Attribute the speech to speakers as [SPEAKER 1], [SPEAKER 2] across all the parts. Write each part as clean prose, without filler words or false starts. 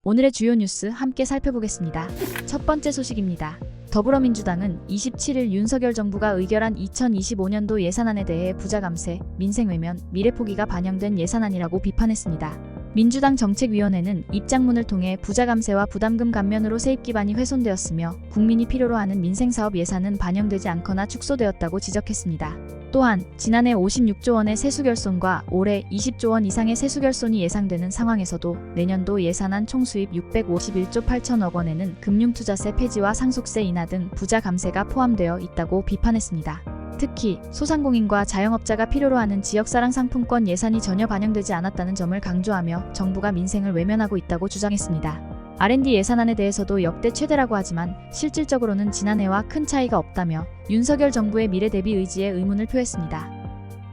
[SPEAKER 1] 오늘의 주요 뉴스 함께 살펴보겠습니다. 첫 번째 소식입니다. 더불어민주당은 27일 윤석열 정부가 의결한 2025년도 예산안에 대해 부자 감세, 민생 외면, 미래 포기가 반영된 예산안이라고 비판했습니다. 민주당 정책위원회는 입장문을 통해 부자 감세와 부담금 감면으로 세입 기반이 훼손되었으며 국민이 필요로 하는 민생사업 예산은 반영되지 않거나 축소되었다고 지적했습니다. 또한 지난해 56조 원의 세수 결손과 올해 20조 원 이상의 세수 결손이 예상되는 상황에서도 내년도 예산안 총수입 651조 8천억 원에는 금융투자세 폐지와 상속세 인하 등 부자 감세가 포함되어 있다고 비판했습니다. 특히 소상공인과 자영업자가 필요로 하는 지역사랑 상품권 예산이 전혀 반영되지 않았다는 점을 강조하며 정부가 민생을 외면하고 있다고 주장했습니다. R&D 예산안에 대해서도 역대 최대라고 하지만 실질적으로는 지난해와 큰 차이가 없다며 윤석열 정부의 미래 대비 의지에 의문을 표했습니다.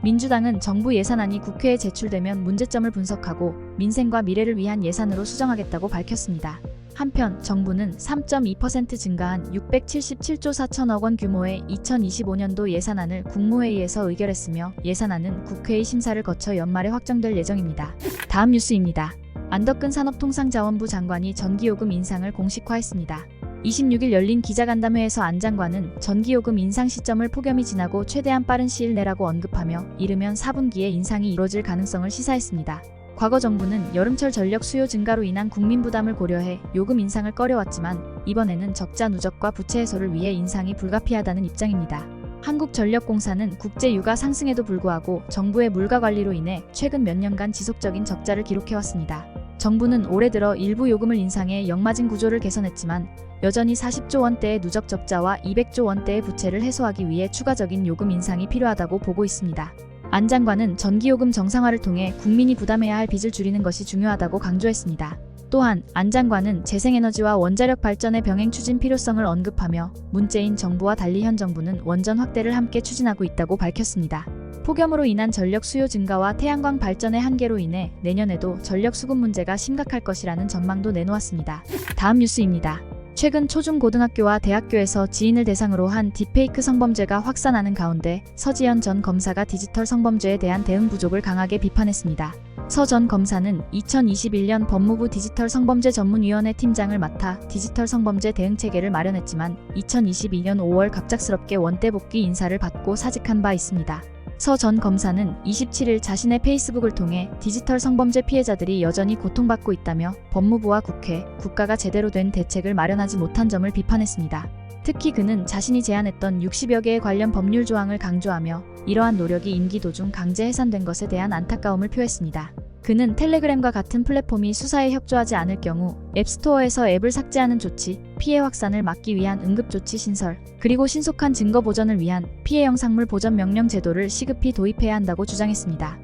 [SPEAKER 1] 민주당은 정부 예산안이 국회에 제출되면 문제점을 분석하고 민생과 미래를 위한 예산으로 수정하겠다고 밝혔습니다. 한편 정부는 3.2% 증가한 677조 4천억 원 규모의 2025년도 예산안을 국무회의에서 의결했으며 예산안은 국회의 심사를 거쳐 연말에 확정될 예정입니다. 다음 뉴스입니다. 안덕근 산업통상자원부 장관이 전기요금 인상을 공식화했습니다. 26일 열린 기자간담회에서 안 장관은 전기요금 인상 시점을 폭염이 지나고 최대한 빠른 시일 내라고 언급하며 이르면 4분기에 인상이 이뤄질 가능성을 시사했습니다. 과거 정부는 여름철 전력 수요 증가로 인한 국민 부담을 고려해 요금 인상을 꺼려왔지만 이번에는 적자 누적과 부채 해소를 위해 인상이 불가피하다는 입장입니다. 한국전력공사는 국제유가 상승에도 불구하고 정부의 물가 관리로 인해 최근 몇 년간 지속적인 적자를 기록해왔습니다. 정부는 올해 들어 일부 요금을 인상해 역마진 구조를 개선했지만 여전히 40조 원대의 누적 적자와 200조 원대의 부채를 해소하기 위해 추가적인 요금 인상이 필요하다고 보고 있습니다. 안 장관은 전기요금 정상화를 통해 국민이 부담해야 할 빚을 줄이는 것이 중요하다고 강조했습니다. 또한 안 장관은 재생에너지와 원자력 발전의 병행 추진 필요성을 언급하며 문재인 정부와 달리 현 정부는 원전 확대를 함께 추진하고 있다고 밝혔습니다. 폭염으로 인한 전력 수요 증가와 태양광 발전의 한계로 인해 내년에도 전력 수급 문제가 심각할 것이라는 전망도 내놓았습니다. 다음 뉴스입니다. 최근 초중고등학교와 대학교에서 지인을 대상으로 한 딥페이크 성범죄가 확산하는 가운데 서지현 전 검사가 디지털 성범죄에 대한 대응 부족을 강하게 비판했습니다. 서 전 검사는 2021년 법무부 디지털 성범죄 전문위원회 팀장을 맡아 디지털 성범죄 대응 체계를 마련했지만 2022년 5월 갑작스럽게 원대 복귀 인사를 받고 사직한 바 있습니다. 서 전 검사는 27일 자신의 페이스북을 통해 디지털 성범죄 피해자들이 여전히 고통받고 있다며 법무부와 국회, 국가가 제대로 된 대책을 마련하지 못한 점을 비판했습니다. 특히 그는 자신이 제안했던 60여 개의 관련 법률 조항을 강조하며 이러한 노력이 임기 도중 강제 해산된 것에 대한 안타까움을 표했습니다. 그는 텔레그램과 같은 플랫폼이 수사에 협조하지 않을 경우 앱스토어에서 앱을 삭제하는 조치, 피해 확산을 막기 위한 응급조치 신설, 그리고 신속한 증거 보전을 위한 피해 영상물 보전 명령 제도를 시급히 도입해야 한다고 주장했습니다.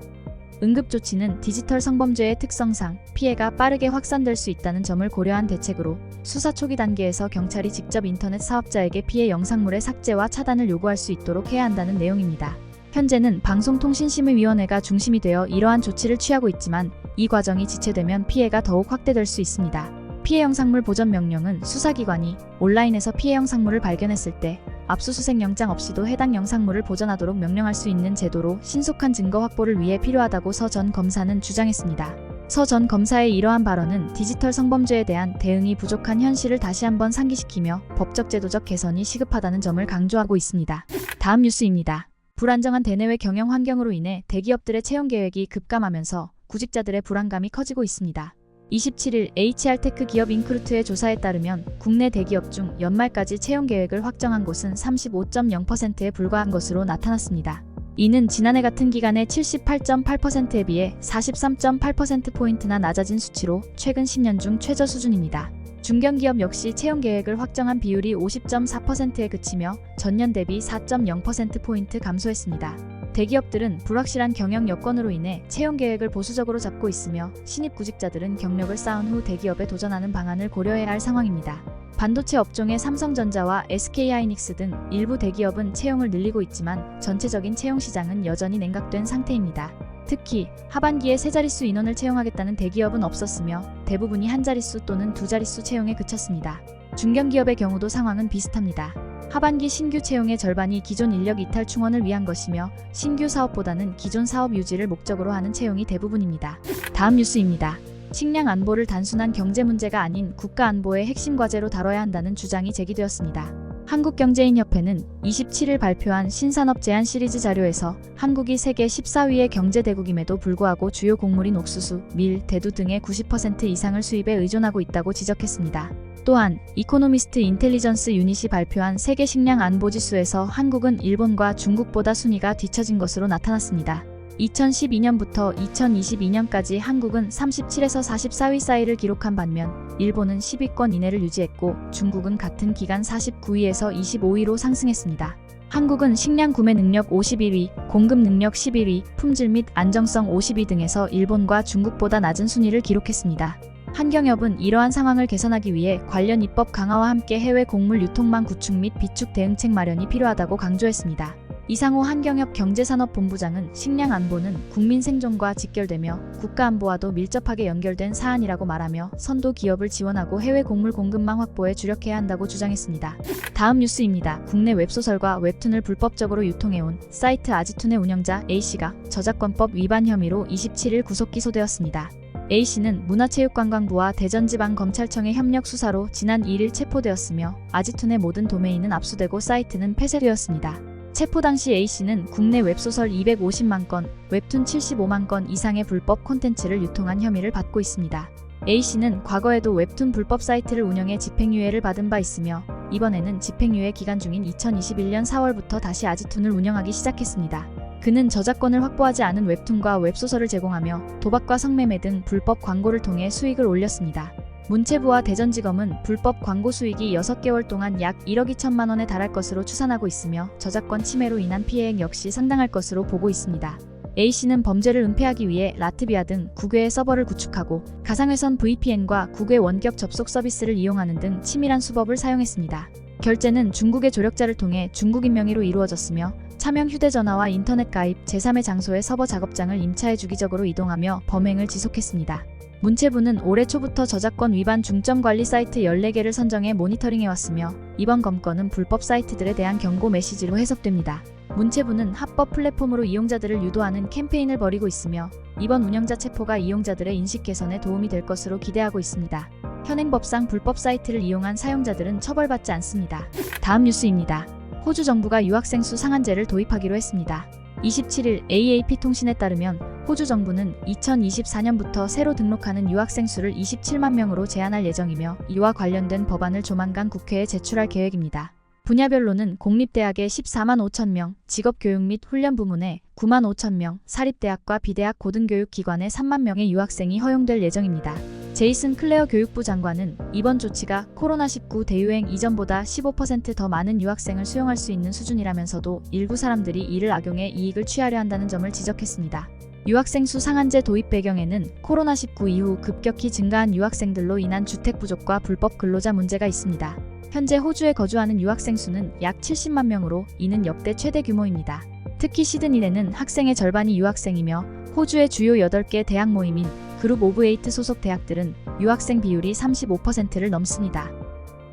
[SPEAKER 1] 응급조치는 디지털 성범죄의 특성상 피해가 빠르게 확산될 수 있다는 점을 고려한 대책으로 수사 초기 단계에서 경찰이 직접 인터넷 사업자에게 피해 영상물의 삭제와 차단을 요구할 수 있도록 해야 한다는 내용입니다. 현재는 방송통신심의위원회가 중심이 되어 이러한 조치를 취하고 있지만 이 과정이 지체되면 피해가 더욱 확대될 수 있습니다. 피해 영상물 보전 명령은 수사기관이 온라인에서 피해 영상물을 발견했을 때 압수수색 영장 없이도 해당 영상물을 보전하도록 명령할 수 있는 제도로 신속한 증거 확보를 위해 필요하다고 서 전 검사는 주장했습니다. 서 전 검사의 이러한 발언은 디지털 성범죄에 대한 대응이 부족한 현실을 다시 한번 상기시키며 법적 제도적 개선이 시급하다는 점을 강조하고 있습니다. 다음 뉴스입니다. 불안정한 대내외 경영 환경으로 인해 대기업들의 채용 계획이 급감하면서 구직자들의 불안감이 커지고 있습니다. 27일 HR테크 기업 인크루트의 조사에 따르면 국내 대기업 중 연말까지 채용 계획을 확정한 곳은 35.0%에 불과한 것으로 나타났습니다. 이는 지난해 같은 기간의 78.8%에 비해 43.8%포인트나 낮아진 수치로 최근 10년 중 최저 수준입니다. 중견기업 역시 채용 계획을 확정한 비율이 50.4%에 그치며 전년 대비 4.0%포인트 감소했습니다. 대기업들은 불확실한 경영 여건으로 인해 채용 계획을 보수적으로 잡고 있으며 신입 구직자들은 경력을 쌓은 후 대기업에 도전하는 방안을 고려해야 할 상황입니다. 반도체 업종의 삼성전자와 SK하이닉스 등 일부 대기업은 채용을 늘리고 있지만 전체적인 채용 시장은 여전히 냉각된 상태입니다. 특히 하반기에 세 자릿수 인원을 채용하겠다는 대기업은 없었으며 대부분이 한 자릿수 또는 두 자릿수 채용에 그쳤습니다. 중견기업의 경우도 상황은 비슷합니다. 하반기 신규 채용의 절반이 기존 인력 이탈 충원을 위한 것이며 신규 사업보다는 기존 사업 유지를 목적으로 하는 채용이 대부분입니다. 다음 뉴스입니다. 식량 안보를 단순한 경제 문제가 아닌 국가 안보의 핵심 과제로 다뤄야 한다는 주장이 제기되었습니다. 한국경제인협회는 27일 발표한 신산업 제안 시리즈 자료에서 한국이 세계 14위의 경제대국임에도 불구하고 주요 곡물인 옥수수, 밀, 대두 등의 90% 이상을 수입에 의존하고 있다고 지적했습니다. 또한 이코노미스트 인텔리전스 유닛이 발표한 세계 식량 안보 지수에서 한국은 일본과 중국보다 순위가 뒤처진 것으로 나타났습니다. 2012년부터 2022년까지 한국은 37에서 44위 사이를 기록한 반면 일본은 10위권 이내를 유지했고 중국은 같은 기간 49위에서 25위로 상승했습니다. 한국은 식량 구매 능력 51위, 공급 능력 11위, 품질 및 안정성 50위 등에서 일본과 중국보다 낮은 순위를 기록했습니다. 한경협은 이러한 상황을 개선하기 위해 관련 입법 강화와 함께 해외 곡물 유통망 구축 및 비축 대응책 마련이 필요하다고 강조했습니다. 이상호 한경협 경제산업본부장은 식량 안보는 국민 생존과 직결되며 국가 안보와도 밀접하게 연결된 사안이라고 말하며 선도 기업을 지원하고 해외 곡물 공급망 확보에 주력해야 한다고 주장했습니다. 다음 뉴스입니다. 국내 웹소설과 웹툰을 불법적으로 유통해온 사이트 아지툰의 운영자 A씨가 저작권법 위반 혐의로 27일 구속 기소되었습니다. A씨는 문화체육관광부와 대전지방검찰청의 협력 수사로 지난 2일 체포되었으며 아지툰의 모든 도메인은 압수되고 사이트는 폐쇄되었습니다. 체포 당시 A씨는 국내 웹소설 250만 건, 웹툰 75만 건 이상의 불법 콘텐츠를 유통한 혐의를 받고 있습니다. A씨는 과거에도 웹툰 불법 사이트를 운영해 집행유예를 받은 바 있으며 이번에는 집행유예 기간 중인 2021년 4월부터 다시 아지툰을 운영하기 시작했습니다. 그는 저작권을 확보하지 않은 웹툰과 웹소설을 제공하며 도박과 성매매 등 불법 광고를 통해 수익을 올렸습니다. 문체부와 대전지검은 불법 광고 수익이 6개월 동안 약 1억 2천만 원에 달할 것으로 추산하고 있으며 저작권 침해로 인한 피해액 역시 상당할 것으로 보고 있습니다. A씨는 범죄를 은폐하기 위해 라트비아 등 국외의 서버를 구축하고 가상회선 VPN과 국외 원격 접속 서비스를 이용하는 등 치밀한 수법을 사용했습니다. 결제는 중국의 조력자를 통해 중국인 명의로 이루어졌으며 차명 휴대전화와 인터넷 가입, 제3의 장소의 서버 작업장을 임차해 주기적으로 이동하며 범행을 지속했습니다. 문체부는 올해 초부터 저작권 위반 중점 관리 사이트 14개를 선정해 모니터링해왔으며 이번 검건은 불법 사이트들에 대한 경고 메시지로 해석됩니다. 문체부는 합법 플랫폼으로 이용자들을 유도하는 캠페인을 벌이고 있으며 이번 운영자 체포가 이용자들의 인식 개선에 도움이 될 것으로 기대하고 있습니다. 현행법상 불법 사이트를 이용한 사용자들은 처벌받지 않습니다. 다음 뉴스입니다. 호주 정부가 유학생 수 상한제를 도입하기로 했습니다. 27일 AAP 통신에 따르면 호주 정부는 2024년부터 새로 등록하는 유학생 수를 27만 명으로 제한할 예정이며 이와 관련된 법안을 조만간 국회에 제출할 계획입니다. 분야별로는 공립대학에 14만 5천 명, 직업교육 및 훈련 부문에 9만 5천 명, 사립대학과 비대학 고등교육기관에 3만 명의 유학생이 허용될 예정입니다. 제이슨 클레어 교육부 장관은 이번 조치가 코로나19 대유행 이전보다 15% 더 많은 유학생을 수용할 수 있는 수준이라면서도 일부 사람들이 이를 악용해 이익을 취하려 한다는 점을 지적했습니다. 유학생 수 상한제 도입 배경에는 코로나19 이후 급격히 증가한 유학생들로 인한 주택 부족과 불법 근로자 문제가 있습니다. 현재 호주에 거주하는 유학생 수는 약 70만 명으로 이는 역대 최대 규모입니다. 특히 시드니에는 학생의 절반이 유학생이며 호주의 주요 8개 대학 모임인 그룹 오브 에이트 소속 대학들은 유학생 비율이 35%를 넘습니다.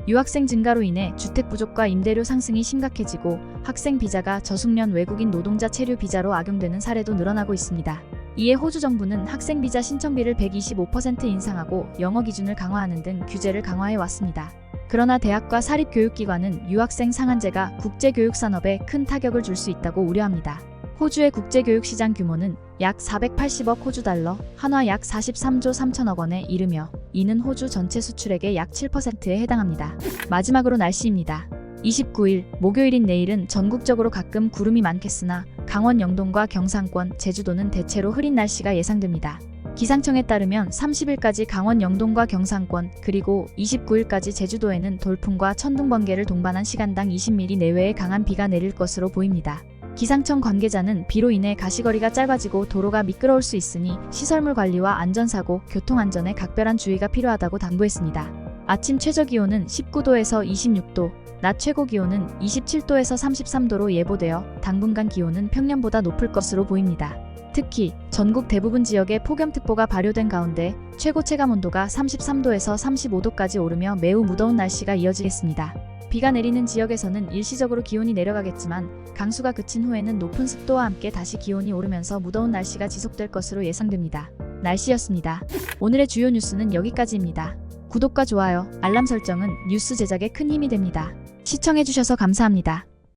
[SPEAKER 1] 유학생 증가로 인해 주택 부족과 임대료 상승이 심각해지고 학생 비자가 저숙련 외국인 노동자 체류 비자로 악용되는 사례도 늘어나고 있습니다. 이에 호주 정부는 학생 비자 신청비를 125% 인상하고 영어 기준을 강화하는 등 규제를 강화해 왔습니다. 그러나 대학과 사립교육기관은 유학생 상한제가 국제교육 산업에 큰 타격을 줄 수 있다고 우려합니다. 호주의 국제교육 시장 규모는 약 480억 호주 달러, 한화 약 43조 3천억 원에 이르며 이는 호주 전체 수출액의 약 7%에 해당합니다. 마지막으로 날씨입니다. 29일 목요일인 내일은 전국적으로 가끔 구름이 많겠으나 강원 영동과 경상권, 제주도는 대체로 흐린 날씨가 예상됩니다. 기상청에 따르면 30일까지 강원 영동과 경상권 그리고 29일까지 제주도에는 돌풍과 천둥 번개를 동반한 시간당 20mm 내외의 강한 비가 내릴 것으로 보입니다. 기상청 관계자는 비로 인해 가시거리가 짧아지고 도로가 미끄러울 수 있으니 시설물 관리와 안전사고, 교통안전에 각별한 주의가 필요하다고 당부했습니다. 아침 최저기온은 19도에서 26도, 낮 최고기온은 27도에서 33도로 예보되어 당분간 기온은 평년보다 높을 것으로 보입니다. 특히 전국 대부분 지역에 폭염특보가 발효된 가운데 최고 체감온도가 33도에서 35도까지 오르며 매우 무더운 날씨가 이어지겠습니다. 비가 내리는 지역에서는 일시적으로 기온이 내려가겠지만 강수가 그친 후에는 높은 습도와 함께 다시 기온이 오르면서 무더운 날씨가 지속될 것으로 예상됩니다. 날씨였습니다. 오늘의 주요 뉴스는 여기까지입니다. 구독과 좋아요, 알람 설정은 뉴스 제작에 큰 힘이 됩니다. 시청해주셔서 감사합니다.